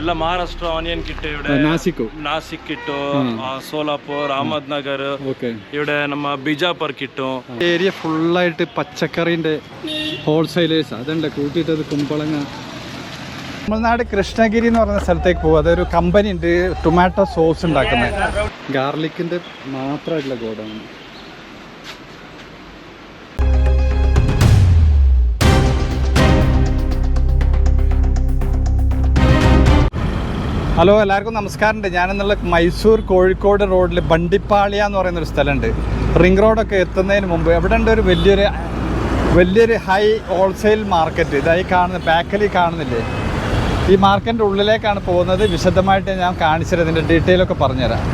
ಎಲ್ಲ Maharashtra onion kit ഇവിടെ നാസിക് കിട്ടും, സോലാപൂർ, അഹമ്മദ്നഗർ, ഇവിടെ നമ്മ ബിജാപൂർ കിട്ടും. ഏരിയ ഫുള്ളായിട്ട് പച്ചക്കറിന്റെ ഹോൾസെയിലേഴ്സ് അതുണ്ട് കൂട്ടിയിട്ടത് കുമ്പളങ്ങ. തമിഴ്നാട് കൃഷ്ണഗിരി എന്ന് പറയുന്ന സ്ഥലത്തേക്ക് പോകും. അതൊരു കമ്പനി ഉണ്ട് ടൊമാറ്റോ സോസ് ഉണ്ടാക്കുന്നത്, ഗാർലിക്കിന്റെ മാത്രമായിട്ടുള്ള ഗോഡൗൺ. ഹലോ, എല്ലാവർക്കും നമസ്കാരമുണ്ട്. ഞാനെന്നുള്ള മൈസൂർ കോഴിക്കോട് റോഡിൽ ബണ്ടിപ്പാളിയ എന്ന് പറയുന്നൊരു സ്ഥലമുണ്ട്. റിംഗ് റോഡൊക്കെ എത്തുന്നതിന് മുമ്പ് എവിടെ ഉണ്ട് ഒരു വലിയൊരു ഹൈ ഹോൾസെയിൽ മാർക്കറ്റ്. ഇതായി കാണുന്ന ബാക്കിൽ കാണുന്നില്ലേ, ഈ മാർക്കറ്റിൻ്റെ ഉള്ളിലേക്കാണ് പോകുന്നത്. വിശദമായിട്ട് ഞാൻ കാണിച്ചുതരാം, ഇതിൻ്റെ ഡീറ്റെയിലൊക്കെ പറഞ്ഞുതരാം.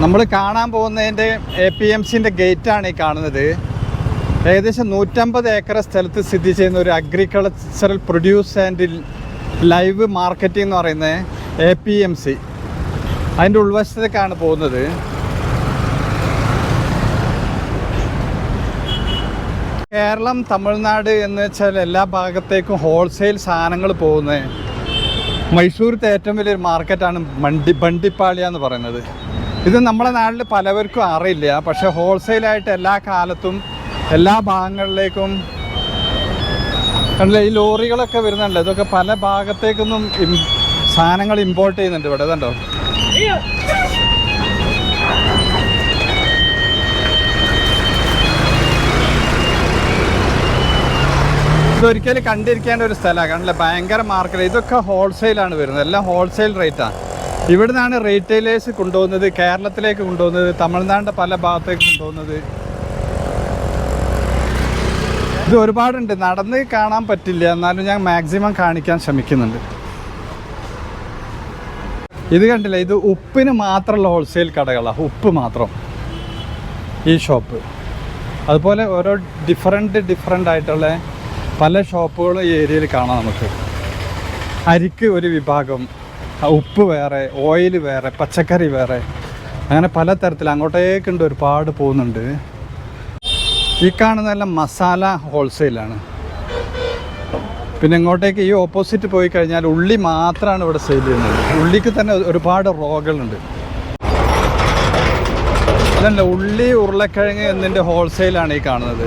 നമ്മൾ കാണാൻ പോകുന്നതിൻ്റെ APMCൻ്റെ ഗേറ്റാണ് ഈ കാണുന്നത്. ഏകദേശം 150 ഏക്കർ സ്ഥലത്ത് സ്ഥിതി ചെയ്യുന്ന ഒരു agricultural produce and live marketing എന്ന് പറയുന്നത് APMC. അതിൻ്റെ ഉൾവശത്തേക്കാണ് പോകുന്നത്. കേരളം, തമിഴ്നാട് എന്ന് വെച്ചാൽ എല്ലാ ഭാഗത്തേക്കും ഹോൾസെയിൽ സാധനങ്ങൾ പോകുന്നത്. മൈസൂരത്തെ ഏറ്റവും വലിയൊരു മാർക്കറ്റാണ് ബണ്ടിപ്പാളിയ എന്ന് പറയുന്നത്. ഇത് നമ്മുടെ നാട്ടിൽ പലവർക്കും അറിയില്ല, പക്ഷേ ഹോൾസെയിലായിട്ട് എല്ലാ കാലത്തും എല്ലാ ഭാഗങ്ങളിലേക്കും കണ്ടില്ല. ഈ ലോറികളൊക്കെ വരുന്നുണ്ട്, ഇതൊക്കെ പല ഭാഗത്തേക്കൊന്നും സാധനങ്ങൾ ഇമ്പോർട്ട് ചെയ്യുന്നുണ്ട് ഇവിടെ. ഇതുണ്ടോ, ഇതൊരിക്കലും കണ്ടിരിക്കേണ്ട ഒരു സ്ഥലമാണ്. കണ്ടില്ല, ഭയങ്കര മാർക്കറ്റ്. ഇതൊക്കെ ഹോൾസെയിലാണ് വരുന്നത്, എല്ലാം ഹോൾസെയിൽ റേറ്റാണ്. ഇവിടെ നിന്നാണ് റീറ്റെയിലേഴ്സ് കൊണ്ടുപോകുന്നത്, കേരളത്തിലേക്ക് കൊണ്ടുപോകുന്നത്, തമിഴ്നാടിൻ്റെ പല ഭാഗത്തേക്ക് കൊണ്ടുപോകുന്നത്. ഇത് ഒരുപാടുണ്ട്, നടന്ന് കാണാൻ പറ്റില്ല, എന്നാലും ഞാൻ മാക്സിമം കാണിക്കാൻ ശ്രമിക്കുന്നുണ്ട്. ഇത് കണ്ടില്ല, ഇത് ഉപ്പിന് മാത്രമുള്ള ഹോൾസെയിൽ കടകളാണ്, ഉപ്പ് മാത്രം ഈ ഷോപ്പ്. അതുപോലെ ഓരോ ഡിഫറെൻ്റ് ആയിട്ടുള്ള പല ഷോപ്പുകളും ഈ ഏരിയയിൽ കാണാം നമുക്ക്. അരിക്ക് ഒരു വിഭാഗം, ഉപ്പ് വേറെ, ഓയിൽ വേറെ, പച്ചക്കറി വേറെ, അങ്ങനെ പല തരത്തിൽ അങ്ങോട്ടേക്കുണ്ട്, ഒരുപാട് പോകുന്നുണ്ട്. ഈ കാണുന്നതെല്ലാം മസാല ഹോൾസെയിലാണ്. പിന്നെ ഇങ്ങോട്ടേക്ക് ഈ ഓപ്പോസിറ്റ് പോയി കഴിഞ്ഞാൽ ഉള്ളി മാത്രമാണ് ഇവിടെ സെയിൽ ചെയ്യുന്നത്. ഉള്ളിക്ക് തന്നെ ഒരുപാട് റോകളുണ്ട്. അതല്ല, ഉള്ളി, ഉരുളക്കിഴങ്ങ് എന്നതിൻ്റെ ഹോൾസെയിലാണ് ഈ കാണുന്നത്.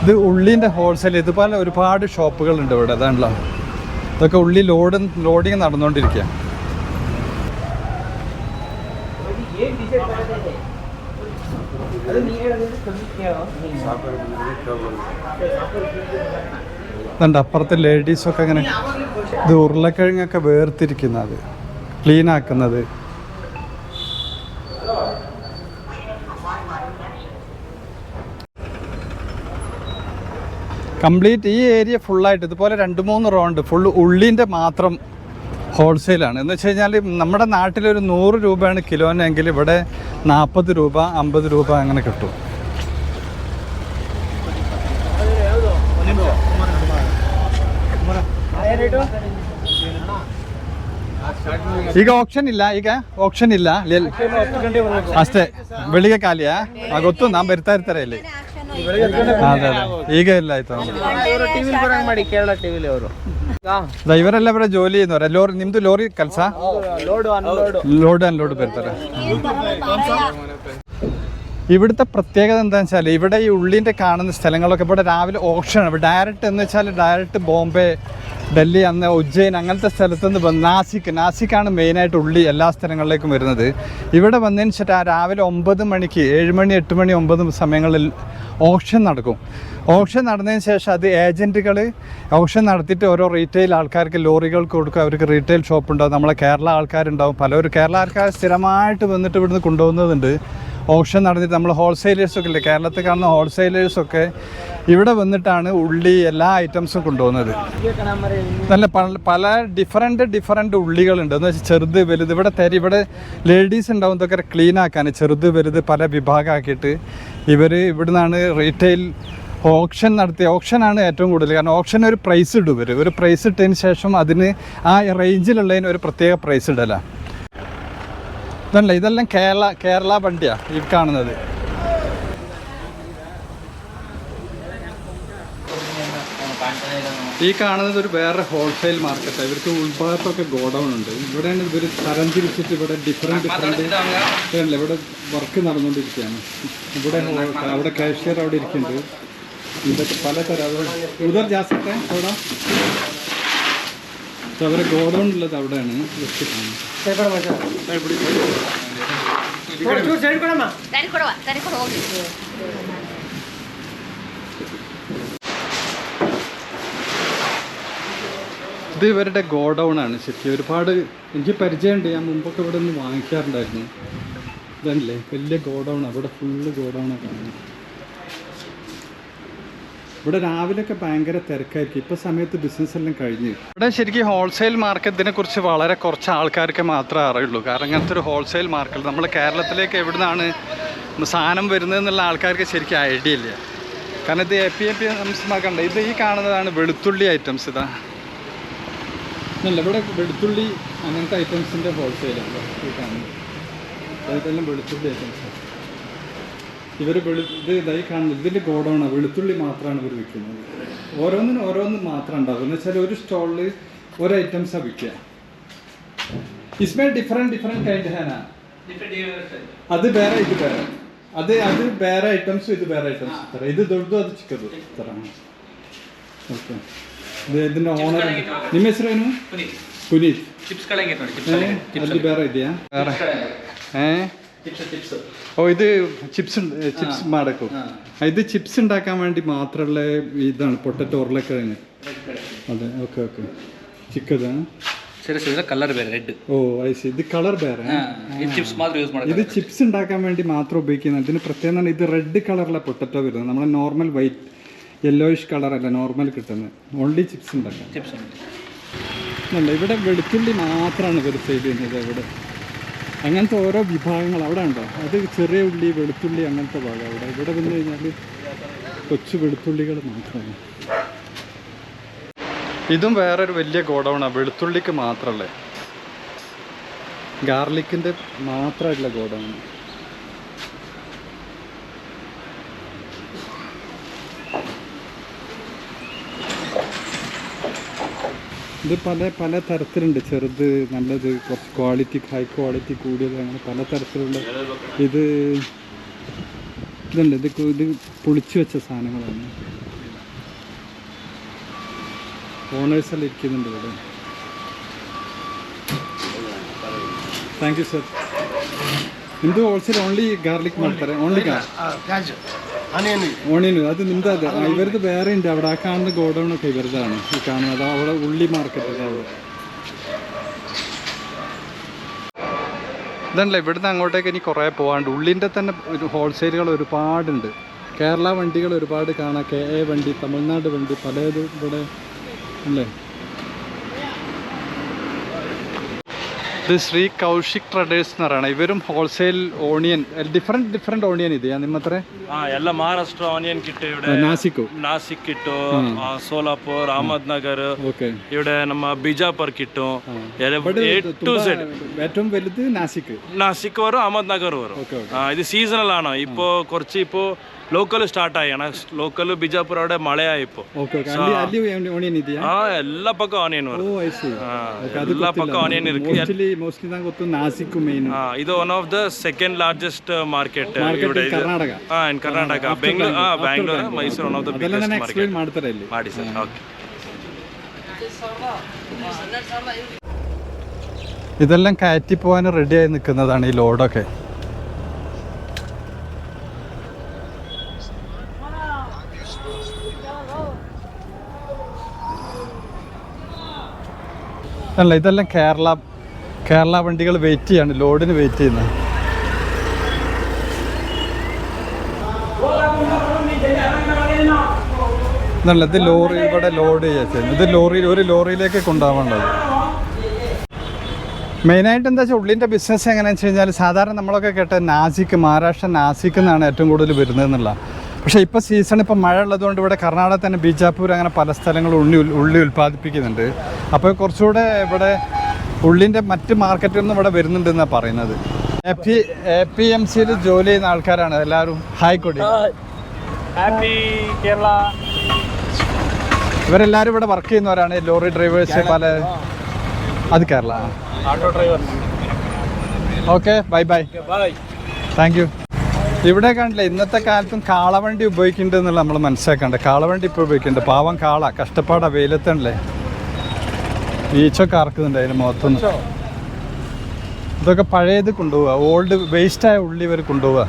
ഇത് ഉള്ളിൻ്റെ ഹോൾസെയിൽ. ഇതുപോലെ ഒരുപാട് ഷോപ്പുകളുണ്ട് ഇവിടെ. അതാണല്ലോ, ഇതൊക്കെ ഉള്ളി ലോഡിങ് നടന്നുകൊണ്ടിരിക്കുക. അതുകൊണ്ട് അപ്പുറത്തെ ലേഡീസൊക്കെ അങ്ങനെ ഇത് ഉരുളക്കിഴങ്ങൊക്കെ വേർതിരിക്കുന്നത്, ക്ലീൻ ആക്കുന്നത്. കംപ്ലീറ്റ് ഈ ഏരിയ ഫുള്ളായിട്ട് ഇതുപോലെ 2-3 റൗണ്ട് ഫുൾ ഉള്ളിൻ്റെ മാത്രം ഹോൾസെയിലാണ്. എന്ന് വെച്ച് കഴിഞ്ഞാൽ നമ്മുടെ നാട്ടിലൊരു 100 രൂപയാണ് കിലോനെങ്കിൽ ഇവിടെ 40 രൂപ 50 രൂപ അങ്ങനെ കിട്ടും. ಈಗ ಆಪ್ಷನ್ ಇಲ್ಲ ಅಷ್ಟೇ. ಬೆಳಿಗ್ಗೆ ಖಾಲಿಯಾ? ಗೊತ್ತು, ನಾ ಬರ್ತಾ ಇರ್ತಾರೆ ಇಲ್ಲಿ. ಅದೇ ಈಗ ಇಲ್ಲ ಆಯ್ತು. ಇವರೆಲ್ಲ ഇവിടെ ജോലി ചെയ്യുന്നവരാ. ನಿಮ್ದು ലോറി ಕೆಲಸ? ലോഡ് അൺലോഡ് ಬರ್ತಾರೆ. ഇവിടുത്തെ പ്രത്യേകത എന്താണെന്ന് വെച്ചാൽ ഇവിടെ ഈ ഉള്ളിൻ്റെ കാണുന്ന സ്ഥലങ്ങളൊക്കെ ഇവിടെ രാവിലെ ഓപ്ഷനാണ്. ഡയറക്റ്റ് എന്ന് വെച്ചാൽ ഡയറക്റ്റ് ബോംബെ, ഡൽഹി, അന്ന് ഉജ്ജയിൻ അങ്ങനത്തെ സ്ഥലത്തുനിന്ന് നാസിക്കാണ് മെയിനായിട്ട് ഉള്ളി എല്ലാ സ്ഥലങ്ങളിലേക്കും വരുന്നത്. ഇവിടെ വന്നതിന് ശേഷം രാവിലെ 9 മണിക്ക് 7 മണി 8 മണി 9 സമയങ്ങളിൽ ഓപ്ഷൻ നടക്കും. ഓപ്ഷൻ നടന്നതിന് ശേഷം അത് ഏജൻറ്റുകൾ ഓപ്ഷൻ നടത്തിയിട്ട് ഓരോ റീറ്റെയിൽ ആൾക്കാർക്ക് ലോറികൾക്ക് കൊടുക്കും. അവർക്ക് റീറ്റെയിൽ ഷോപ്പ് ഉണ്ടാവും. നമ്മളെ കേരള ആൾക്കാരുണ്ടാവും. പലരും കേരള ആൾക്കാർ സ്ഥിരമായിട്ട് വന്നിട്ട് ഇവിടുന്ന് കൊണ്ടുപോകുന്നതുണ്ട്. ഓപ്ഷൻ നടന്നിട്ട് നമ്മൾ ഹോൾസെയിലേഴ്സൊക്കെ ഇല്ലേ, കേരളത്തിൽ കാണുന്ന ഹോൾസെയിലേഴ്സൊക്കെ ഇവിടെ വന്നിട്ടാണ് ഉള്ളി എല്ലാ ഐറ്റംസും കൊണ്ടുപോകുന്നത്. നല്ല പല ഡിഫറെൻറ്റ് ഉള്ളികളുണ്ട്. എന്ന് വെച്ചാൽ ചെറുത് വലുത്. ഇവിടെ ലേഡീസ് ഉണ്ടാവും ഇതൊക്കെ ക്ലീൻ ആക്കാൻ. ചെറുത് വലുത് പല വിഭാഗമാക്കിയിട്ട് ഇവിടുന്നാണ് റീറ്റെയിൽ ഓപ്ഷൻ നടത്തി. ഓപ്ഷനാണ് ഏറ്റവും കൂടുതൽ. കാരണം ഓപ്ഷന് ഒരു പ്രൈസ് ഇടും. ഒരു പ്രൈസ് ഇട്ടതിന് ശേഷം അതിന് ആ റേഞ്ചിലുള്ളതിന് ഒരു പ്രത്യേക പ്രൈസ് ഇടലാണ്. ഇതല്ല, ഇതെല്ലാം കേരള വണ്ടിയാ ഈ കാണുന്നത്. ഈ കാണുന്നത് ഒരു വേറെ ഹോൾസെയിൽ മാർക്കറ്റാണ്. ഇവർക്ക് ഉൾഭാഗത്തൊക്കെ ഗോഡൗൺ ഉണ്ട്. ഇവിടെയാണ് ഇവർ തരംതിരിച്ചിട്ട് ഇവിടെ ഡിഫറെൻറ്റ് ഇവിടെ വർക്ക് നടന്നുകൊണ്ടിരിക്കുകയാണ്. ഇവിടെ അവിടെ കാഷ്യർ അവിടെ ഇരിക്കുന്നുണ്ട്. ഇതൊക്കെ പലതരം ഉദർ ജാസത്തെ അവിടെ അവരെ ഗോഡൗൺ ഉള്ളത് അവിടെയാണ്. ഇത് ഇവരുടെ ഗോഡൗൺ ആണ് ശരിക്കും. ഒരുപാട് എനിക്ക് പരിചയമുണ്ട്. ഞാൻ മുമ്പൊക്കെ ഇവിടെ നിന്ന് വാങ്ങിക്കാറുണ്ടായിരുന്നു. ഇതല്ലേ വലിയ ഗോഡൗൺ. അവിടെ ഫുള്ള് ഗോഡൗണൊക്കെ ആണ്. ഇവിടെ രാവിലെയൊക്കെ ഭയങ്കര തിരക്കായിരിക്കും. ഇപ്പോൾ സമയത്ത് ബിസിനസ് എല്ലാം കഴിഞ്ഞ്. ഇവിടെ ശരിക്കും ഹോൾസെയിൽ മാർക്കറ്റിനെ കുറിച്ച് വളരെ കുറച്ച് ആൾക്കാർക്ക് മാത്രമേ അറിയുള്ളൂ. കാരണം ഇങ്ങനത്തെ ഒരു ഹോൾസെയിൽ മാർക്കറ്റ് നമ്മൾ കേരളത്തിലേക്ക് എവിടെ നിന്നാണ് സാധനം വരുന്നതെന്നുള്ള ആൾക്കാർക്ക് ശരിക്കും ഐഡിയ ഇല്ല. കാരണം ഇത് എ പി ഐറ്റംസ് ഇത് ഈ കാണുന്നതാണ് വെളുത്തുള്ളി ഐറ്റംസ്. അല്ല, ഇവിടെ വെളുത്തുള്ളി അങ്ങനത്തെ ഐറ്റംസിൻ്റെ ഹോൾസെയിലാണ് ഈ കാണുന്നത്. ഇതെല്ലാം വെളുത്തുള്ളി ഐറ്റംസ്. ഇവർ ഇത് ഇതായി കാണുന്നത് ഇതിൻ്റെ ഗോഡൗണാണ്. വെളുത്തുള്ളി മാത്രമാണ് ഇവർ വിൽക്കുന്നത്. ഓരോന്ന് മാത്രം ഉണ്ടാവും. എന്ന് വെച്ചാൽ ഒരു സ്റ്റോളിൽ ഒരു ഐറ്റംസാണ് വിൽക്കുക. ഇസ്മേ ഡിഫറെൻറ്റ് കൈൻഡ് ഹാനാ. അത് വേറെ ഇത് വേറെ. അത് വേറെ ഐറ്റംസും ഇത് വേറെ ഐറ്റംസ് ഇത്ര. ഇത് ദൊಡ್ಡು ಅದು ಚಿಕ್ಕದು ಇತರ. ಓಕೆ. ಇದನ್ನ ಓನರ್ ನಿಮ್ಮ ಹೆಸರೇನು? ಪುನೀತ್. ಚಿಪ್ಸ್ ಕಳೆಂಗೆ ನೋಡಿ. ಅಲ್ಲಿ ಬೇರೆ ಇದೆಯಾ? ഓ, ഇത് ചിപ്സ് മാടക്കും. ഇത് ചിപ്സ് ഉണ്ടാക്കാൻ വേണ്ടി മാത്രമുള്ള ഇതാണ് പൊട്ടറ്റോ ഉരുളക്കിഴങ്ങ്. അതെ, ഓക്കെ. ചിക്കതാണ്. ಕಲರ್ ಬೇರೆ ರೆಡ್. ഓ, ഐസി. ഇത് കളർ വേറെ. ഇത് ചിപ്സ് ഉണ്ടാക്കാൻ വേണ്ടി മാത്രം ഉപയോഗിക്കുന്നത്. ഇതിന് പ്രത്യേകം ഇത് റെഡ് കളറിലെ പൊട്ടറ്റോ വരുന്നത്. നമ്മളെ നോർമൽ വൈറ്റ് യെല്ലോയിഷ് കളറല്ല നോർമൽ കിട്ടുന്നത്. ഓൺലി ചിപ്സ് ഉണ്ടാക്കാം. അല്ല, ഇവിടെ വെളുത്തുള്ളി മാത്രമാണ് ഇവർ സെയിൽ ചെയ്യുന്നത്. ഇവിടെ അങ്ങനത്തെ ഓരോ വിഭാഗങ്ങൾ അവിടെ ഉണ്ടോ. അത് ചെറിയ ഉള്ളി, വെളുത്തുള്ളി അങ്ങനത്തെ ഭാഗം അവിടെ. ഇവിടെ വന്നു കഴിഞ്ഞാൽ കൊച്ചു വെളുത്തുള്ളികൾ മാത്രമാണ്. ഇതും വേറൊരു വലിയ ഗോഡൗണാണ്. വെളുത്തുള്ളിക്ക് മാത്രമല്ലേ, ഗാർലിക്കിൻ്റെ മാത്രമായിട്ടുള്ള ഗോഡൗൺ. ഇത് പല തരത്തിലുണ്ട്. ചെറുത്, നല്ലത്, കുറച്ച് ക്വാളിറ്റി, ഹൈ ക്വാളിറ്റി കൂടിയത്, അങ്ങനെ പല തരത്തിലുള്ള ഇതുണ്ട്. ഇത് പൊളിച്ചു വെച്ച സാധനങ്ങളാണ്. ഓണേഴ്സെല്ലാം ഇരിക്കുന്നുണ്ട് ഇവിടെ. Thank you sir. ನಿಮ್ಮದು ಹೋಲ್ಸೇಲ್ ಓನ್ಲಿ ಗಾರ್ಲಿಕ್ ಮಾಡ್ತಾರೆ? ಓನ್ಲಿ ഓണിയൻ അത് നിಮ್ದು അത്. ഇവരത് വേറെ ഉണ്ട് അവിടെ. ആ കാണുന്ന ഗോഡൗണൊക്കെ ഇവരതാണ്. ഈ കാണുന്നത് അവിടെ ഉള്ളി മാർക്കറ്റ് അവിടെ. ഇതല്ല, ഇവിടുന്ന് അങ്ങോട്ടേക്ക് ഇനി കുറേ പോകാണ്ട്. ഉള്ളിൻ്റെ തന്നെ ഒരു ഹോൾസെയിലുകൾ ഒരുപാടുണ്ട്. കേരള വണ്ടികൾ ഒരുപാട് കാണാം. KA വണ്ടി, തമിഴ്നാട് വണ്ടി, പലതും ഇവിടെ അല്ലേ. ഇത് ശ്രീ കೌಶಿಕ್ ಟ್ರೇಡರ್ಸ್ എന്ന് പറയുന്നത്. ഇവരും ഹോൾസെയിൽ ഓണിയൻ, ಡಿಫರೆಂಟ್ ಓಣಿಯನ್ ಇದೆಯಾ ನಿಮ್ಮ ಹತ್ರ? ಎಲ್ಲ ಮಹಾರಾಷ್ಟ್ರ ಆನಿಯನ್ ಕಿಟ್ಟು ഇവിടെ ನಾಸಿಕ್ ಕಿಟ್ಟು, ಸೋಲಾಪುರ್, ಅಹಮದ್ನಗರ್, ഇവിടെ ನಮ್ಮ ಬಿಜಾಪುರ್ ಕಿಟ್ಟು, ഏറ്റവും വലുത് നാസിക് വരും, അഹമ്മദ്നഗർ വരും. ഇത് സീസണൽ ആണ്. ഇപ്പോൾ കുറച്ച് ഇപ്പോൾ ലോക്കൽ സ്റ്റാർട്ട് ആയാണ്. ലോക്കൽ ಬಿಜಾಪುರ അവിടെ മഴയായിപ്പോ എല്ലാ പക്കം ഓണിയൻ വരും. എല്ലാ പക്കം ഓണിയൻ ഇருக்கு. ഇത് one of the second largest market ഇവിടെ in Karnataka. Bangalore, Mysuru one of the biggest market. ಮಾಡಿ ಸರ್. ಓಕೆ. ഇതെല്ലാം കയറ്റി പോകാൻ റെഡിയായി നിൽക്കുന്നതാണ് ഈ ലോഡൊക്കെ. അല്ല, ഇതെല്ലാം കേരള വണ്ടികൾ വെയിറ്റ് ചെയ്യാണ്, ലോഡിന് വെയിറ്റ് ചെയ്യുന്നത്. ഇതല്ല, ഇത് ലോറി ഇവിടെ ലോഡ് ചെയ്യുന്നത്. ഇത് ഒരു ലോറിയിലേക്ക് കൊണ്ടുപോകാനുള്ളത്. മെയിനായിട്ട് എന്താ വെച്ചാൽ ഉള്ളിൻ്റെ ബിസിനസ് എങ്ങനെയാണെന്ന് വെച്ച് കഴിഞ്ഞാൽ സാധാരണ നമ്മളൊക്കെ കേട്ട മഹാരാഷ്ട്ര നാസിക് എന്നാണ് ഏറ്റവും കൂടുതൽ വരുന്നതെന്നുള്ള. പക്ഷേ ഇപ്പോൾ സീസൺ ഇപ്പോൾ മഴ ഉള്ളതുകൊണ്ട് ഇവിടെ കർണാടക തന്നെ ബീജാപ്പൂർ അങ്ങനെ പല സ്ഥലങ്ങളും ഉള്ളി ഉൽപ്പാദിപ്പിക്കുന്നുണ്ട്. അപ്പോൾ കുറച്ചുകൂടെ ഇവിടെ ഉള്ളിൻ്റെ മറ്റ് മാർക്കറ്റിൽ നിന്നും ഇവിടെ വരുന്നുണ്ടെന്നാണ് പറയുന്നത്. APMCയിൽ ജോലി ചെയ്യുന്ന ആൾക്കാരാണ് എല്ലാവരും. ഹായ് കൊടി. ഹാപ്പി കേരള. ഇവരെല്ലാവരും ഇവിടെ വർക്ക് ചെയ്യുന്നവരാണ്. ലോറി ഡ്രൈവേഴ്സ് പല. അത് Kerala. Auto driver. Okay, bye bye. Bye. Thank you. ഇവിടെ കണ്ടില്ല, ഇന്നത്തെ കാലത്തും കാളവണ്ടി ഉപയോഗിക്കുന്നുണ്ട് എന്നുള്ള നമ്മൾ മനസ്സിലാക്കണ്ടേ. കാളവണ്ടി ഇപ്പോൾ ഉപയോഗിക്കുന്നുണ്ട്. പാവം കാള കഷ്ടപ്പാടാ, വെയിലത്തണ്ടല്ലേ, ഈച്ചൊക്കെ അറക്കുന്നുണ്ട് അതിന് മുഖത്തുനിന്ന്. ഇതൊക്കെ പഴയത് കൊണ്ടുപോവുക, ഓൾഡ് വേസ്റ്റായ ഉള്ളി ഇവർ കൊണ്ടുപോവുക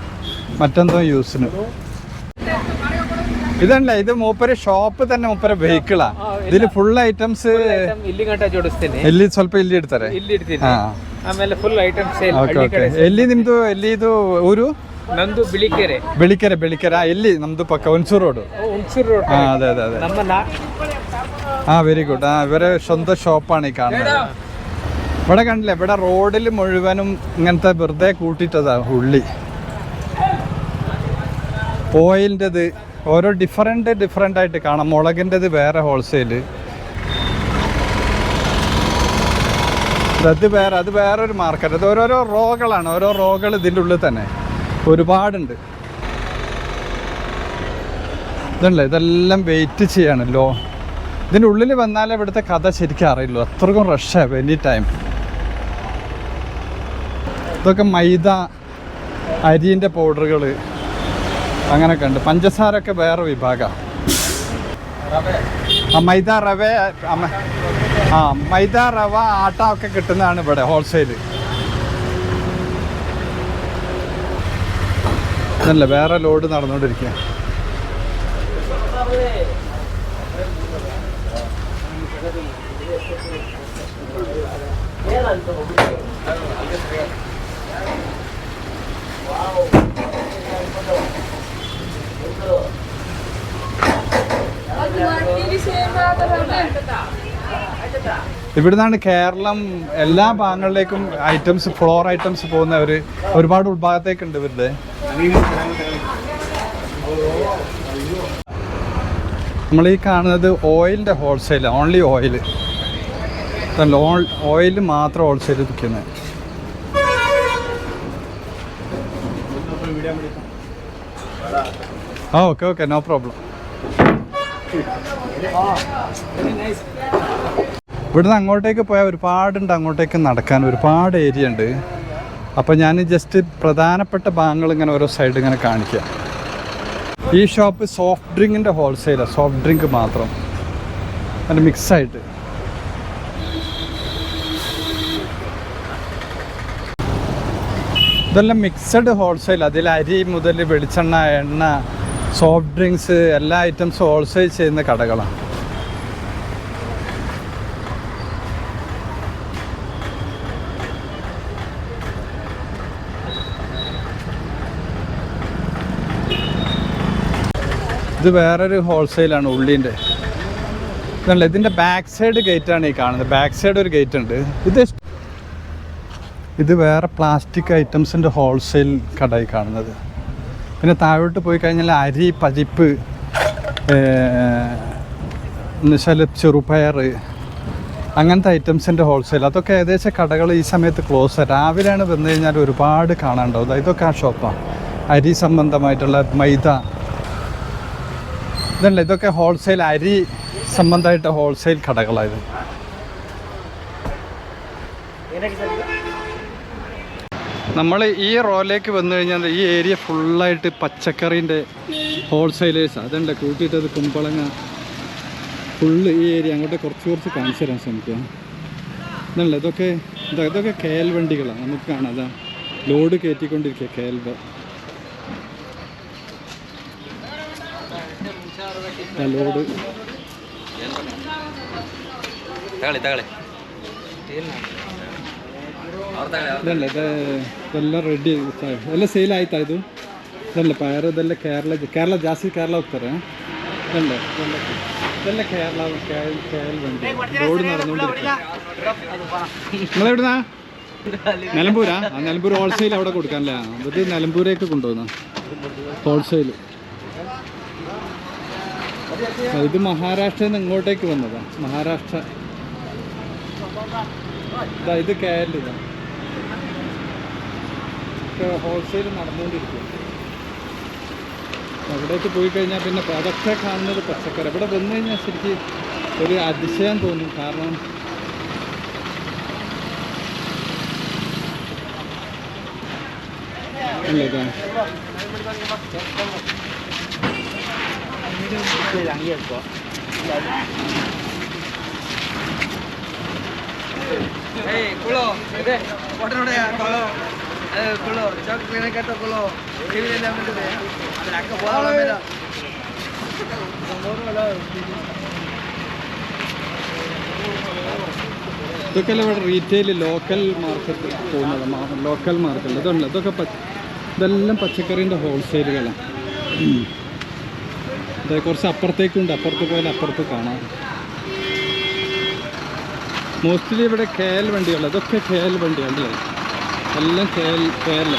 മറ്റെന്തോ യൂസിന്. ಇದಲ್ಲ ಇದು ಮೂಪರೆ ಶಾಪ್ തന്നെ ಮೂಪರೆ ವೆಹಿಕಲ್ ಇಲ್ಲಿ ಫುಲ್ ಐಟಮ್ಸ್ ಇಲ್ಲಿ ಗಂಟ ಜೋಡಿಸ್ತೇನೆ. ಇಲ್ಲಿ ಸ್ವಲ್ಪ ಇಲ್ಲಿ ಇಡ್ತಾರೆ. ಇಲ್ಲಿ ಇಡ್ತೀನಿ. ಆಮೇಲೆ full item sale. Okay okay. ಎಲ್ಲಿ ನಿಮ್ದು, ಎಲ್ಲಿ ಇದು ಊರು? ನಂದು ಬಿಳಿಕೆರೆ. ಬೆಳಿಕೆರೆ. ಬೆಳಿಕೆರೆ ಎಲ್ಲಿ? ನಮ್ದು ಪಕ್ಕ ಹುಣಸೂರು ರೋಡ್. ಹುಣಸೂರು ರೋಡ್. അതെ അതെ അതെ. ನಮ್ಮ വെരി ഗുഡ്. ഇവരെ സ്വന്തം ഷോപ്പാണ് ഈ കാണുന്നത്. ഇവിടെ കണ്ടില്ലേ, ഇവിടെ റോഡിൽ മുഴുവനും ഇങ്ങനത്തെ വെറുതെ കൂട്ടിയിട്ടതാ ഉള്ളി. ഓയിലിൻ്റെത് ഓരോ ഡിഫറെൻ്റ് ആയിട്ട് കാണാം. മുളകിൻ്റെത് വേറെ ഹോൾസെയില്, അത് വേറെ, അത് വേറൊരു മാർക്കറ്റ്. അത് ഓരോരോ റോകളാണ്. ഓരോ റോകൾ ഇതിൻ്റെ ഉള്ളിൽ തന്നെ ഒരുപാടുണ്ട്. ഇതല്ലേ, ഇതെല്ലാം വെയിറ്റ് ചെയ്യാണല്ലോ. ഇതിൻ്റെ ഉള്ളിൽ വന്നാലേ ഇവിടുത്തെ കഥ ശരിക്കും അറിയുള്ളൂ. അത്രക്കും റഷാണ് എനി ടൈം. ഇതൊക്കെ മൈദ, അരിൻ്റെ പൗഡറുകൾ അങ്ങനെയൊക്കെ ഉണ്ട്. പഞ്ചസാരൊക്കെ വേറെ വിഭാഗമാണ്. മൈദ റവ, മൈദ റവ ആട്ട ഒക്കെ കിട്ടുന്നതാണ് ഇവിടെ ഹോൾസെയില്. ഇതല്ല, വേറെ ലോഡ് നടന്നുകൊണ്ടിരിക്കുക. ഇവിടുന്നാണ് കേരളം എല്ലാ ഭാഗങ്ങളിലേക്കും ഐറ്റംസ്, ഫ്ലോർ ഐറ്റംസ് പോകുന്നവർ ഒരുപാട് ഉൾഭാഗത്തേക്കുണ്ട് ഇവരുടെ. നമ്മൾ ഈ കാണുന്നത് ഓയിലിൻ്റെ ഹോൾസെയിൽ, ഓൺലി ഓയിൽ. ഓയിൽ മാത്രം ഹോൾസെയിൽ വിൽക്കുന്നത്. Okay okay, no problem. ഇവിടുന്ന് അങ്ങോട്ടേക്ക് പോയാൽ ഒരുപാടുണ്ട്, അങ്ങോട്ടേക്ക് നടക്കാൻ ഒരുപാട് ഏരിയ ഉണ്ട്. അപ്പോൾ ഞാൻ ജസ്റ്റ് പ്രധാനപ്പെട്ട ഭാഗങ്ങൾ ഇങ്ങനെ ഓരോ സൈഡ് ഇങ്ങനെ കാണിക്കുക. ഈ ഷോപ്പ് സോഫ്റ്റ് ഡ്രിങ്കിൻ്റെ ഹോൾസെയിലാണ്. സോഫ്റ്റ് ഡ്രിങ്ക് മാത്രം, അത് മിക്സായിട്ട്. ഇതെല്ലാം മിക്സഡ് ഹോൾസെയിൽ. അതിൽ അരി മുതൽ വെളിച്ചെണ്ണ, എണ്ണ, സോഫ്റ്റ് ഡ്രിങ്ക്സ് എല്ലാ ഐറ്റംസും ഹോൾസെയിൽ ചെയ്യുന്ന കടകളാണ്. ഇത് വേറൊരു ഹോൾസെയിലാണ് ഉള്ളിൻ്റെ. ഇതല്ല, ഇതിൻ്റെ ബാക്ക് സൈഡ് ഗേറ്റാണ് ഈ കാണുന്നത്. ബാക്ക് സൈഡ് ഒരു ഗേറ്റ് ഉണ്ട്. ഇത് വേറെ പ്ലാസ്റ്റിക് ഐറ്റംസിൻ്റെ ഹോൾസെയിൽ കടയിൽ കാണുന്നത്. പിന്നെ താഴോട്ട് പോയി കഴിഞ്ഞാൽ അരി, പരിപ്പ്, എന്നുവെച്ചാൽ ചെറുപയർ, അങ്ങനത്തെ ഐറ്റംസിൻ്റെ ഹോൾസെയിൽ. അതൊക്കെ ഏകദേശം കടകൾ ഈ സമയത്ത് ക്ലോസ്. രാവിലെയാണ് വന്നു കഴിഞ്ഞാൽ ഒരുപാട് കാണാനുണ്ടാവും. ഇതൊക്കെ ആ ഷോപ്പാണ്. അരി സംബന്ധമായിട്ടുള്ള മൈദ, ഇതല്ല, ഇതൊക്കെ ഹോൾസെയിൽ അരി സംബന്ധമായിട്ട് ഹോൾസെയിൽ കടകളായത്. നമ്മൾ ഈ റോയിലേക്ക് വന്നു കഴിഞ്ഞാൽ ഈ ഏരിയ ഫുള്ളായിട്ട് പച്ചക്കറീൻ്റെ ഹോൾസെയിലേഴ്സാണ്. അതുണ്ട് കൂട്ടിയിട്ടത് കുമ്പളങ്ങ ഫുള്ള് ഈ ഏരിയ. അങ്ങോട്ട് കുറച്ച് കാണിച്ചു തരാൻ ശ്രമിക്കുക. ഇതല്ല, ഇതൊക്കെ കേൽ വണ്ടികളാണ്. നമുക്ക് കാണാം, അതാ ലോഡ് കയറ്റിക്കൊണ്ടിരിക്കുക കേൽ. ലോഡ് ഇതല്ല, ಇದೆಲ್ಲ ರೆಡಿ ಎಲ್ಲ ಸೇಲ್ ಆಯ್ತಾ? ಇದೆಲ್ಲ ಪಯರು ಇದೆಲ್ಲ ಕೇರಳ ಜಾಸ್ತಿ ಕೇರಳ ಹೋಗ್ತಾರೆ. ಇದೆಲ್ಲ കേരള വണ്ടി റോഡ് നടന്നുകൊണ്ടിരിക്കുക. നിങ്ങളെവിടുന്നാ? നിലമ്പൂരാ? നിലമ്പൂർ ഹോൾസെയിൽ അവിടെ കൊടുക്കാനല്ലേ? ഇത് നിലമ്പൂരേക്ക് കൊണ്ടുപോകുന്ന ഹോൾസെയിൽ. ഇത് മഹാരാഷ്ട്രയിൽ നിന്ന് ഇങ്ങോട്ടേക്ക് വന്നതാണ്. മഹാരാഷ്ട്ര. ഇത് കേരള. ഒക്കെ ഹോൾസെയിൽ നടന്നുകൊണ്ടിരിക്കും. അവിടേക്ക് പോയി കഴിഞ്ഞാൽ പിന്നെ അതൊക്കെ കാണുന്നത് പച്ചക്കറി. ഇവിടെ വന്നു കഴിഞ്ഞാൽ ശരിക്കും ഒരു അതിശയം തോന്നും. കാരണം ഇല്ലതാ ഇതൊക്കെയല്ല ഇവിടെ റീറ്റെയിൽ ലോക്കൽ മാർക്കറ്റ് പോകുന്നത്. ലോക്കൽ മാർക്കറ്റ് ഇതുണ്ട്. ഇതെല്ലാം പച്ചക്കറീൻ്റെ ഹോൾസെയിലുകളാണ്. ഇത് കുറച്ച് അപ്പുറത്തേക്കുണ്ട്. അപ്പുറത്ത് പോയാൽ അപ്പുറത്ത് കാണാം. മോസ്റ്റ്ലി ഇവിടെ KL വണ്ടികളാണ്. ഇതൊക്കെ KL വണ്ടിയാണല്ലേ, എല്ലാം KL.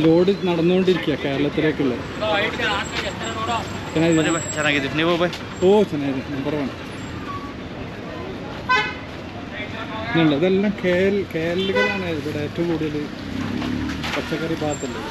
ലോഡ് നടന്നുകൊണ്ടിരിക്കുക കേരളത്തിലേക്കുള്ള. ಚೆನ್ನಾಗಿದೆ ನೀವು ಬೈ ഓ ಚೆನ್ನಾಗಿದೆ, നമ്പർ 1. ഇതെല്ലാം KLകളാണ് ഇവിടെ ഏറ്റവും കൂടുതൽ പച്ചക്കറി ഭാഗത്തുള്ളത്.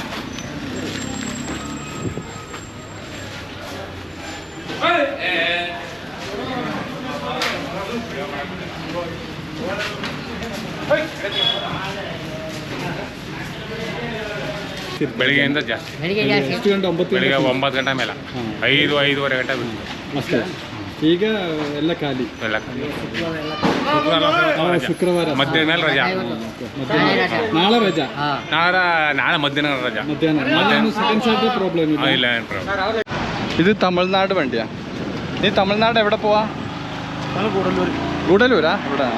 ಬೆಳಿಗ್ಗೆಯಿಂದ ಜಾಸ್ತಿ ಎಷ್ಟು ಗಂಟೆ? 9 ಬೆಳಿಗ್ಗೆ 9 ಗಂಟೆ ಮೇಲೆ 5-5:30 ಗಂಟೆ ಅಷ್ಟೇ. ಈಗ ಎಲ್ಲ ಖಾಲಿ. ಎಲ್ಲ ಶುಕ್ರವಾರ ಮಧ್ಯಾಹ್ನ ಮೇಲೆ ರಜಾ. ನಾಳೆ ರಜಾ. നാളെ മധ്യാഹ്ന ರಜಾ. മധ്യാഹ്നം സെക്കൻഡ് സാറ്റർഡേ പ്രോബ്ലം ಇಲ್ಲ ಏನು ಪ್ರಾಬ್ಲಮ್. ഇത് തമിഴ്നാട് വണ്ടിയാ. നീ തമിഴ്നാട് എവിടെ പോവാ? ഗൂഡല്ലൂരാ? ഇവിടെ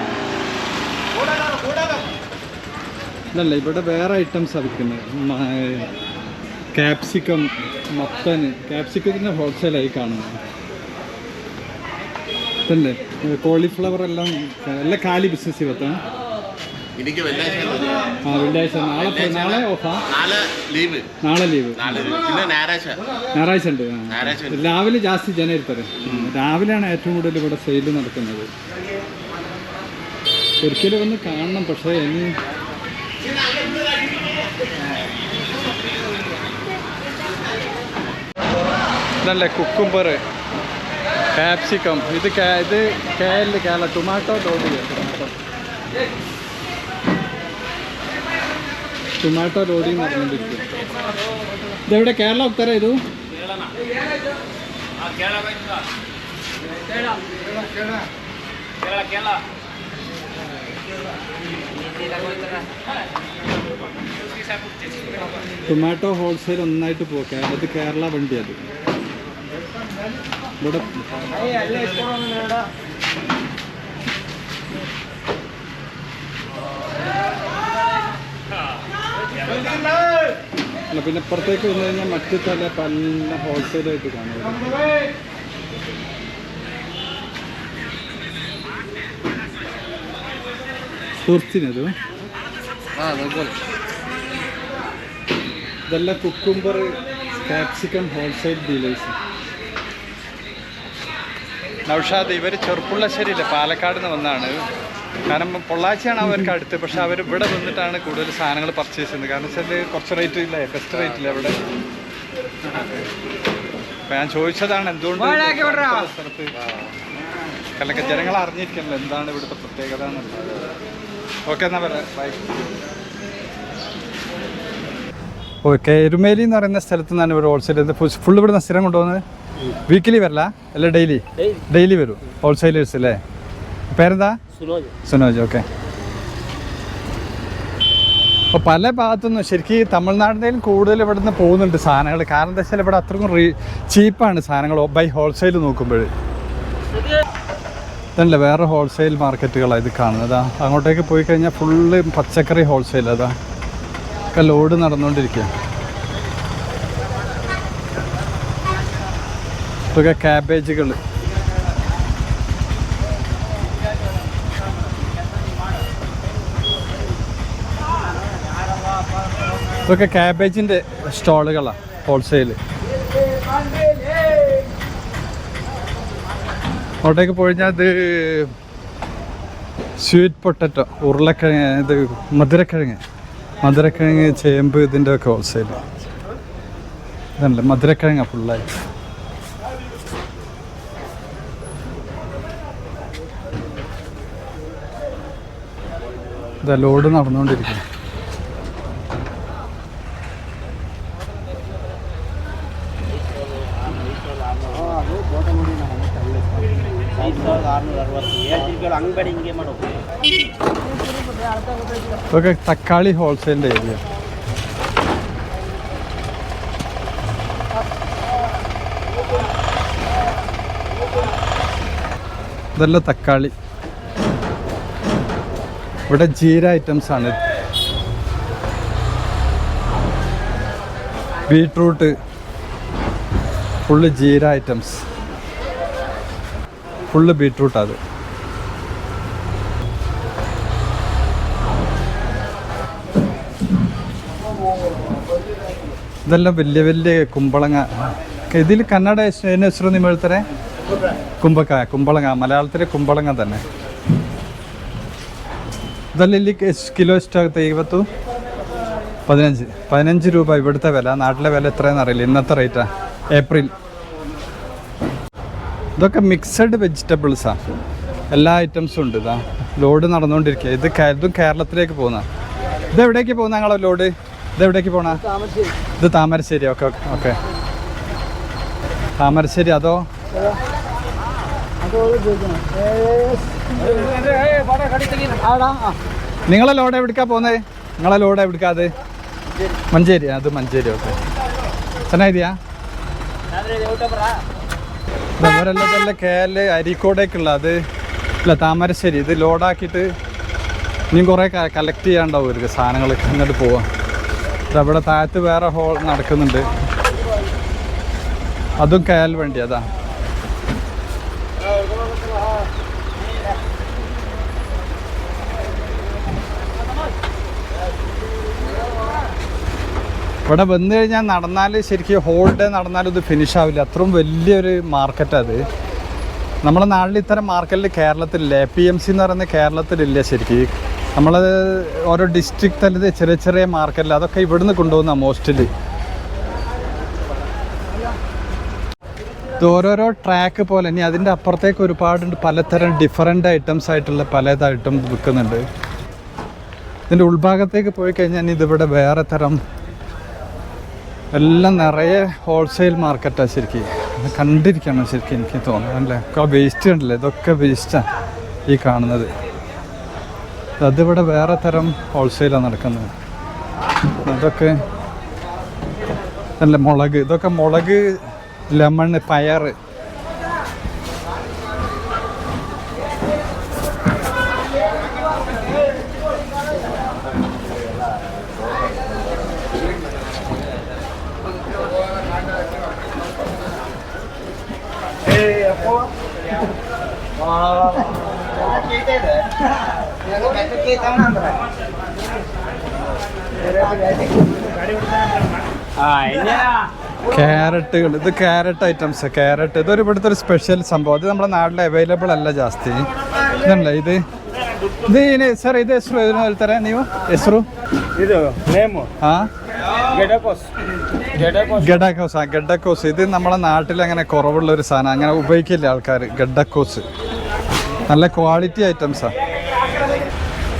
ഇതല്ല, ഇവിടെ വേറെ ഐറ്റംസാണ് വിൽക്കുന്നത്. ക്യാപ്സിക്കം, മത്തന്. ക്യാപ്സിക്കത്തിൻ്റെ ഹോൾസെയിലായി കാണുന്നത്. ഇതല്ലേ കോളിഫ്ലവർ എല്ലാം ಖಾಲಿ ബിസിനസ് ಇವತ್ತು. വെള്ളിയാഴ്ച. നാളെ ഓഫാ? നാളെ ലീവ്. ഞായറാഴ്ച ഉണ്ട്. രാവിലെ ജാസ്തി ജന ഇರ್ತಾರೆ. രാവിലെയാണ് ഏറ്റവും കൂടുതൽ ഇവിടെ സെയിൽ നടക്കുന്നത്. ഒരിക്കലും ഒന്ന് കാണണം. പക്ഷേ ഇനി ഇതല്ലേ കുക്കുംബർ, ക്യാപ്സിക്കം. ഇത് കേരള ടൊമാറ്റോ ലോഡിങ് നടന്നുകൊണ്ടിരിക്കും. ഇതെവിടെ? കേരള ಹೋಗ್ತಾರೆ ಇದು? ടൊമാറ്റോ ഹോൾസെയിൽ ഒന്നായിട്ട് പോകാം. അത് കേരള വണ്ടി. അത് ഇവിടെ അല്ല, പിന്നെ ഇപ്പുറത്തേക്ക് വന്നു കഴിഞ്ഞാൽ മറ്റു പല ഹോൾസെയിലായിട്ട് കാണും. തുർത്തിനത് ഇതെല്ലാം cucumber, capsicum wholesale dealers. Naushad ഇവർ ചെറുപ്പുള്ളശ്ശേരിയില്ല, പാലക്കാട് നിന്ന് വന്നാണ്. കാരണം പൊള്ളാച്ചിയാണ് അവർക്ക് അടുത്ത്. പക്ഷെ അവർ ഇവിടെ വന്നിട്ടാണ് കൂടുതൽ സാധനങ്ങൾ പർച്ചേസ് ചെയ്യുന്നത്. കാരണം വെച്ചാൽ കുറച്ച് റേറ്റ് ഇല്ല, ഫസ്റ്റ് റേറ്റ് ഇല്ല ഇവിടെ. അപ്പം ഞാൻ ചോദിച്ചതാണ് എന്തുകൊണ്ട് സ്ഥലത്ത് കല്ലൊക്കെ ജനങ്ങൾ അറിഞ്ഞിരിക്കണല്ലോ എന്താണ് ഇവിടുത്തെ പ്രത്യേകത എന്നുള്ളത്. ഓക്കെ, എന്നാ പറയാം, ബൈ. ഓക്കെ, എരുമേലി എന്ന് പറയുന്ന സ്ഥലത്ത് നിന്നാണ് ഇവർ ഹോൾസെയിൽ ഫുൾ ഇവിടുന്ന് സ്ഥിരം കൊണ്ടുപോകുന്നത്. വീക്കിലി വരില്ല, അല്ല ഡെയിലി വരും ഹോൾസെയിലേഴ്സ് അല്ലേ? പേരെന്താ? സുനോജ്. ഓക്കെ. അപ്പോൾ പല ഭാഗത്തുനിന്നും ശരിക്കും തമിഴ്നാടിൻ്റെയും കൂടുതൽ ഇവിടെ നിന്ന് പോകുന്നുണ്ട് സാധനങ്ങൾ. കാരണം എന്താ വെച്ചാൽ ഇവിടെ അത്രക്കും ചീപ്പാണ് സാധനങ്ങൾ ബൈ ഹോൾസെയിൽ നോക്കുമ്പോൾ. ഇതല്ല വേറെ ഹോൾസെയിൽ മാർക്കറ്റുകളാണ് ഇത് കാണുന്നത്. അങ്ങോട്ടേക്ക് പോയി കഴിഞ്ഞാൽ ഫുള്ള് പച്ചക്കറി ഹോൾസെയിൽ. അതാ ഒക്കെ ലോഡ് നടന്നുകൊണ്ടിരിക്കുക. ഇതൊക്കെ ക്യാബേജുകൾ. ഇതൊക്കെ ക്യാബേജിൻ്റെ സ്റ്റാളുകളാണ് ഹോൾസെയിൽ. അങ്ങോട്ടേക്ക് പോയിഞ്ഞാൽ ഇത് സ്വീറ്റ് പൊട്ടറ്റോ, ഉരുളക്കിഴങ്ങ്, ഇത് മധുരക്കിഴങ്ങ്, ചേമ്പ്, ഇതിൻ്റെ ഒക്കെ ഹോൾസെയിൽ. ഇതല്ലേ മധുരക്കിഴങ്ങ ഫുള്ളായി. ഇതാ ലോഡ് നടന്നുകൊണ്ടിരിക്കും. ഇതൊക്കെ തക്കാളി ഹോൾസെയിലിൻ്റെ ഏരിയ. ഇതെല്ലാം തക്കാളി. ഇവിടെ ജീര ഐറ്റംസ് ആണ്. Beetroot full jeera items, full beetroot. അത് ഇതെല്ലാം വലിയ വലിയ കുമ്പളങ്ങ. ഇതിൽ കന്നഡ ಏನು ಹೆಸರು ನೀವು ಹೇಳ್ತಾರೆ? ಕುಂಬಳಕಾಯಿ, ಕುಂಬಳಂಗ, ಮಲಯಾಳത്തിൽ ಕುಂಬಳಂಗ തന്നെ. ഇതെല്ലാം ಇಲ್ಲಿ കിലോ എഷ്ടാಗುತ್ತೆ ಇವತ್ತು? 15 രൂപ ഇവിടുത്തെ വില. നാട്ടിലെ വില എത്രയെന്ന് അറിയില്ല, ഇന്നത്തെ റേറ്റാ ഏപ്രിൽ. ഇതൊക്കെ മിക്സഡ് വെജിറ്റബിൾസാണ്, എല്ലാ ഐറ്റംസും ഉണ്ട്. ഇതാ ലോഡ് നടന്നുകൊണ്ടിരിക്കുക. ഇതും കേരളത്തിലേക്ക് പോകുന്ന. ഇതെവിടേക്ക് പോകുന്ന ഞങ്ങളെ ലോഡ്? ഇതെവിടേക്ക് പോണ? ഇത് താമരശ്ശേരി. Okay okay, Thamarassery. അതോ നിങ്ങളെ ലോഡ് എവിടേക്കാ പോകുന്നത്? നിങ്ങളെ ലോഡ് എവിടേക്കാ? അത് മഞ്ചേരി. അത് മഞ്ചേരി. ഓക്കെ, ചെന്നായിതിയാ? ഇവരെല്ലാം KL അരീക്കോടേക്കുള്ള. അത് ഇല്ല, താമരശ്ശേരി. ഇത് ലോഡാക്കിയിട്ട് ഇനിയും കുറേ കളക്ട് ചെയ്യാണ്ടാവും ഇവർക്ക് സാധനങ്ങൾ. എന്നിട്ട് പോവാം. അവിടെ താഴത്ത് വേറെ ഹോൾ നടക്കുന്നുണ്ട്, അതും KL വണ്ടി. അതാ ഇവിടെ വന്നു കഴിഞ്ഞാൽ നടന്നാൽ ശരിക്കും ഹോൾ ഡേ നടന്നാലും ഇത് ഫിനിഷ് ആവില്ല. അത്രയും വലിയൊരു മാർക്കറ്റാണ് അത്. നമ്മുടെ നാട്ടിൽ ഇത്തരം മാർക്കറ്റിൽ കേരളത്തിലില്ല. APMC എന്ന് പറയുന്നത് കേരളത്തിലില്ല ശരിക്കും. നമ്മൾ ഓരോ ഡിസ്ട്രിക്ട് തലത് ചെറിയ ചെറിയ മാർക്കറ്റിൽ അതൊക്കെ ഇവിടുന്ന് കൊണ്ടുപോകുന്ന മോസ്റ്റ്ലി. ഇത് ഓരോരോ ട്രാക്ക് പോലെ. ഇനി അതിൻ്റെ അപ്പുറത്തേക്ക് ഒരുപാടുണ്ട്, പലതരം ഡിഫറെൻ്റ് ഐറ്റംസ് ആയിട്ടുള്ള പലതായിട്ടും വിൽക്കുന്നുണ്ട്. ഇതിൻ്റെ ഉൾഭാഗത്തേക്ക് പോയി കഴിഞ്ഞാൽ ഇതിവിടെ വേറെ തരം എല്ലാം നിറയെ ഹോൾസെയിൽ മാർക്കറ്റാണ് ശരിക്കും. കണ്ടിരിക്കണം ശരിക്കും, എനിക്ക് തോന്നുന്നു അല്ലേ. വേസ്റ്റ് ഉണ്ടല്ലേ, ഇതൊക്കെ വേസ്റ്റാണ് ഈ കാണുന്നത്. അതിവിടെ വേറെ തരം ഹോൾസെയിലാണ് നടക്കുന്നത്. അതൊക്കെ അല്ല മുളക്, ഇതൊക്കെ മുളക്, ലെമൺ, പയർ. ക്യാരറ്റുകൾ. ഇത് ക്യാരറ്റ് ഐറ്റംസ്. ക്യാരറ്റ് ഇതൊരു ഇവിടുത്തെ ഒരു സ്പെഷ്യൽ സംഭവം. അത് നമ്മുടെ നാട്ടിൽ അവൈലബിൾ ಅಲ್ಲ ಜಾಸ್ತಿ. ಇದಲ್ಲ ಇದು ಇದು ಸರ್, ಇದು ಹೆಸರು ಏನು ಹೇಳ್ತಾರೆ ನೀವು? ಹೆಸರು ಇದು ನೇಮು. ಹಾಂ, ಗೆಡಕೋಸ್. ഗഡക്കോസ്. ഇത് നമ്മുടെ നാട്ടിൽ അങ്ങനെ കുറവുള്ളൊരു സാധനം, അങ്ങനെ ഉപയോഗിക്കില്ല ആൾക്കാർ. ഗഡക്കോസ് നല്ല ക്വാളിറ്റി ഐറ്റംസാണ്.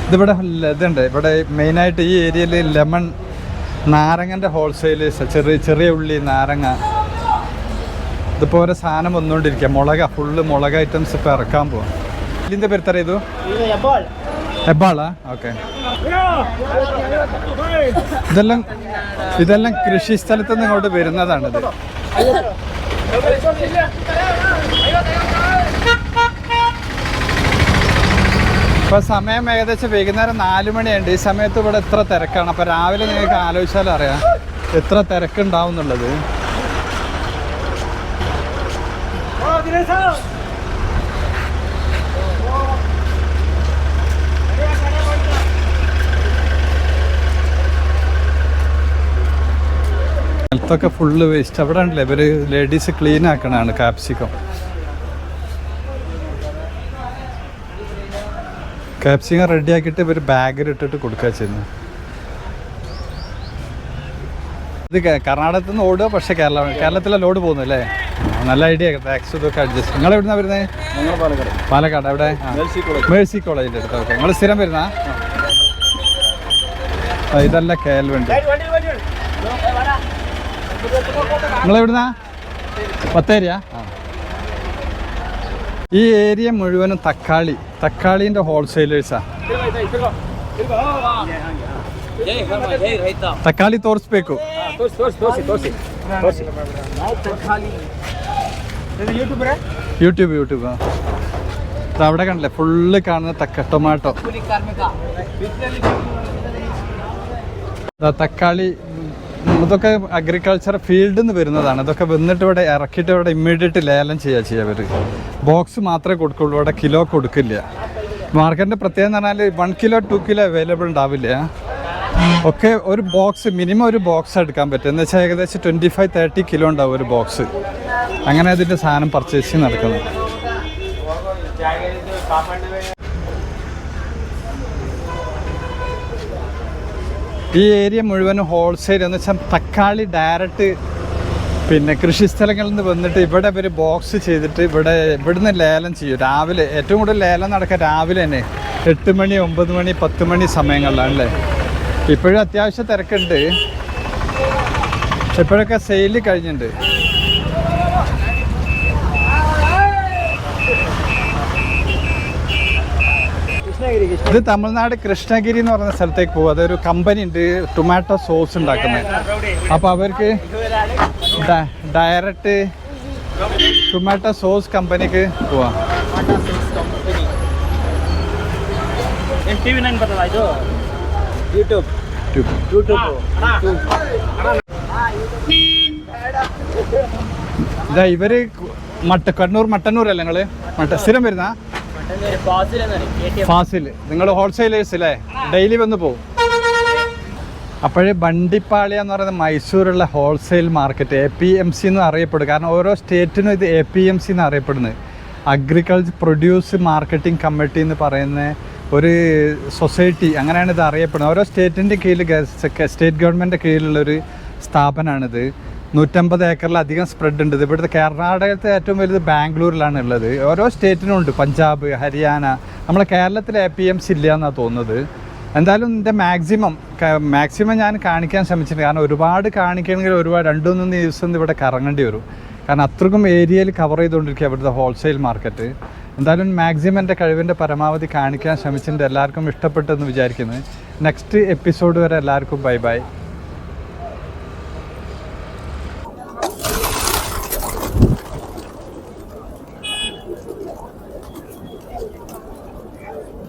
ഇതിവിടെ ഇതുണ്ട്. ഇവിടെ മെയിനായിട്ട് ഈ ഏരിയയിൽ ലെമൺ, നാരങ്ങൻ്റെ ഹോൾസെയിൽ, ചെറിയ ഉള്ളി, നാരങ്ങ, ഇതുപോലെ സാധനം വന്നുകൊണ്ടിരിക്കുക. മുളക്, ഫുള്ള് മുളക് ഐറ്റംസ് ഇപ്പോൾ ഇറക്കാൻ പോവാം. ഇതിൻ്റെ പേര് തരാം. ഇത് എബാളാ? ഓക്കെ. ഇതെല്ലാം കൃഷി സ്ഥലത്ത് നിന്ന് ഇങ്ങോട്ട് വരുന്നതാണിത്. ഇപ്പോൾ സമയം ഏകദേശം വൈകുന്നേരം 4 മണിയുണ്ട്. ഈ സമയത്ത് ഇവിടെ എത്ര തിരക്കാണ്. അപ്പോൾ രാവിലെ നിങ്ങൾക്ക് ആലോചിച്ചാൽ അറിയാം എത്ര തിരക്കുണ്ടാവും എന്നുള്ളത്. ഹെൽത്തൊക്കെ ഫുള്ള് വേസ്റ്റ്. അവിടെ ഉണ്ടല്ലേ ഇവർ ലേഡീസ് ക്ലീൻ ആക്കണതാണ് കാപ്സിക്കം. ക്യാപ്സിക്കം റെഡി ആക്കിയിട്ട് ഇവർ ബാഗിൽ ഇട്ടിട്ട് കൊടുക്കുക ചെയ്യുന്നത്. ഇത് കർണാടകത്തിൽ നിന്ന് ഓടുക, പക്ഷേ കേരളത്തിലെ ലോഡ് പോകുന്നു അല്ലേ? നല്ല ഐഡിയ. ടാക്സ് ഇതൊക്കെ അഡ്ജസ്റ്റ്. നിങ്ങൾ എവിടുന്നാണ് വരുന്നത്? ഞങ്ങൾ പാലക്കാട്. പാലക്കാട്. എവിടെ? മേഴ്സി കോളേജിൻ്റെ അടുത്ത്. ഓക്കെ. നിങ്ങൾ സ്ഥിരം വരുന്ന? ഇതല്ല കേൽവണ്ടി. നിങ്ങളെവിടുന്നാ? ബത്തേരിയാ? ഈ ഏരിയ മുഴുവനും തക്കാളീൻ്റെ ഹോൾസെയിലേഴ്സാണ്. ತಕ್ಕಾಳಿ ತೋರಿಸ್ಬೇಕು. യൂട്യൂബ് അവിടെ കണ്ടില്ലേ ഫുള്ള് കാണുന്ന ടൊമാറ്റോ, തക്കാളി, ഇതൊക്കെ അഗ്രികൾച്ചർ ഫീൽഡിൽ നിന്ന് വരുന്നതാണ്. ഇതൊക്കെ വന്നിട്ട് ഇവിടെ ഇറക്കിയിട്ട് ഇവിടെ ഇമ്മീഡിയറ്റ് ലേലം ചെയ്യുക അവർ. ബോക്സ് മാത്രമേ കൊടുക്കുള്ളൂ, ഇവിടെ കിലോ കൊടുക്കില്ല. മാർക്കറ്റിൻ്റെ പ്രത്യേകത എന്ന് പറഞ്ഞാൽ 1 കിലോ 2 കിലോ അവൈലബിൾ ഉണ്ടാവില്ല. ഒക്കെ ഒരു ബോക്സ് മിനിമം ഒരു ബോക്സ് എടുക്കാൻ പറ്റും. എന്ന് വെച്ചാൽ ഏകദേശം 25-30 കിലോ ഉണ്ടാവും ഒരു ബോക്സ്. അങ്ങനെ അതിൻ്റെ സാധനം പർച്ചേസിങ് നടക്കുന്നത്. ഈ ഏരിയ മുഴുവനും ഹോൾസെയിൽ എന്ന് വെച്ചാൽ തക്കാളി ഡയറക്റ്റ് പിന്നെ കൃഷിസ്ഥലങ്ങളിൽ നിന്ന് വന്നിട്ട് ഇവിടെ ഇവർ ബോക്സ് ചെയ്തിട്ട് ഇവിടുന്ന് ലേലം ചെയ്യും. രാവിലെ ഏറ്റവും കൂടുതൽ ലേലം നടക്കുക രാവിലെ തന്നെ 8 മണി 9 മണി 10 മണി സമയങ്ങളിലാണല്ലേ. ഇപ്പോഴും അത്യാവശ്യം തിരക്കുണ്ട്. ഇപ്പോഴൊക്കെ സെയിൽ കഴിഞ്ഞിട്ടുണ്ട്. ഇത് തമിഴ്നാട് കൃഷ്ണഗിരി എന്ന് പറയുന്ന സ്ഥലത്തേക്ക് പോകും. അതൊരു കമ്പനി ഉണ്ട് ടൊമാറ്റോ സോസ് ഉണ്ടാക്കുന്നത്. അപ്പോൾ അവർക്ക് ഡയറക്റ്റ് ടൊമാറ്റോ സോസ് കമ്പനിക്ക് പോവാം. ഇതാ ഇവര് കണ്ണൂർ മട്ടന്നൂർ അല്ലേ നിങ്ങള്? സ്ഥിരം വരുന്ന ഫാസിൽ. നിങ്ങൾ ഹോൾസെയിലേഴ്സ് അല്ലേ? ഡെയിലി വന്ന് പോകും. അപ്പോഴേ ബണ്ടിപ്പാളിയ എന്ന് പറയുന്നത് മൈസൂരുള്ള ഹോൾസെയിൽ മാർക്കറ്റ് APMC എന്ന് അറിയപ്പെടും. കാരണം ഓരോ സ്റ്റേറ്റിനും ഇത് APMC എന്ന് അറിയപ്പെടുന്നത്. അഗ്രികൾച്ചർ പ്രൊഡ്യൂസ് മാർക്കറ്റിംഗ് കമ്മിറ്റി എന്ന് പറയുന്ന ഒരു സൊസൈറ്റി, അങ്ങനെയാണ് ഇത് അറിയപ്പെടുന്നത്. ഓരോ സ്റ്റേറ്റിൻ്റെ കീഴിൽ സ്റ്റേറ്റ് ഗവൺമെൻറ്റിൻ്റെ കീഴിലുള്ളൊരു സ്ഥാപനമാണിത്. 150 ഏക്കറിലധികം സ്പ്രെഡ് ഉണ്ട്. ഇത് ഇവിടുത്തെ കർണാടകത്തെ ഏറ്റവും വലുത് ബാംഗ്ലൂരിലാണ് ഉള്ളത്. ഓരോ സ്റ്റേറ്റിനും ഉണ്ട്. പഞ്ചാബ്, ഹരിയാന. നമ്മളെ കേരളത്തിൽ APMC ഇല്ല എന്നാണ് തോന്നുന്നത്. എന്തായാലും ഇതിൻ്റെ മാക്സിമം ഞാൻ കാണിക്കാൻ ശ്രമിച്ചിട്ടുണ്ട്. കാരണം ഒരുപാട് കാണിക്കണമെങ്കിൽ ഒരുപാട് 2-3 ദിവസം ഇവിടെ കറങ്ങേണ്ടി വരും. കാരണം അത്രക്കും ഏരിയയിൽ കവർ ചെയ്തുകൊണ്ടിരിക്കുക ഇവിടുത്തെ ഹോൾസെയിൽ മാർക്കറ്റ്. എന്തായാലും മാക്സിമം എൻ്റെ കഴിവിൻ്റെ പരമാവധി കാണിക്കാൻ ശ്രമിച്ചിട്ടുണ്ട്. എല്ലാവർക്കും ഇഷ്ടപ്പെട്ടെന്ന് വിചാരിക്കുന്നത്. നെക്സ്റ്റ് എപ്പിസോഡ് വരെ എല്ലാവർക്കും ബൈ.